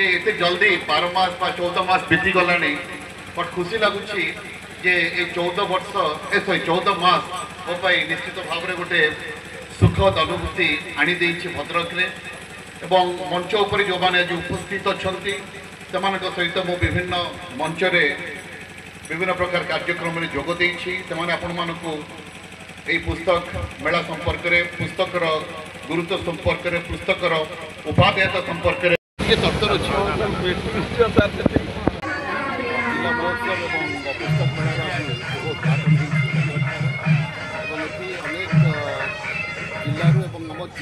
जे एते जल्दी 12 मास 14 मास बीती गला बट खुशी लगुच जे 14 वर्ष 14 मास मो निश्चित भाव में गोटे सुखद अनुभूति आनी भद्रक एवं मंच उपर जो मैंने आज उपस्थित अच्छा सहित मु विभिन्न मंच विभिन्न प्रकार कार्यक्रम में जोग देछि आपण मानकु ए पुस्तक मेला संपर्क में पुस्तकर गुरुत्व संपर्क में पुस्तकर उपादेयता संपर्क में ये तत्पर अच्छी जिला महोत्सव और पुस्तक मेला अनेक जिलूर आम जिलार विपुल भाव में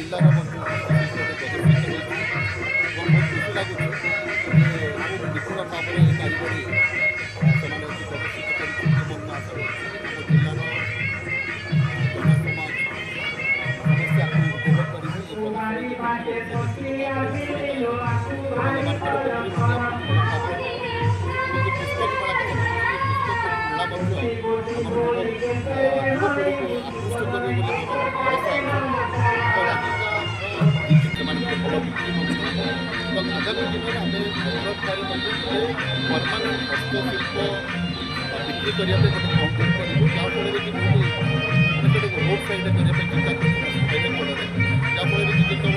कारीगरी प्रदर्शित आगामी दिन में परमानेंट हस्तशिल्प बिक्री करने कम्प्लीट करूँ जहाँफल कि रोड साइड करने चिंता जहाँफल कि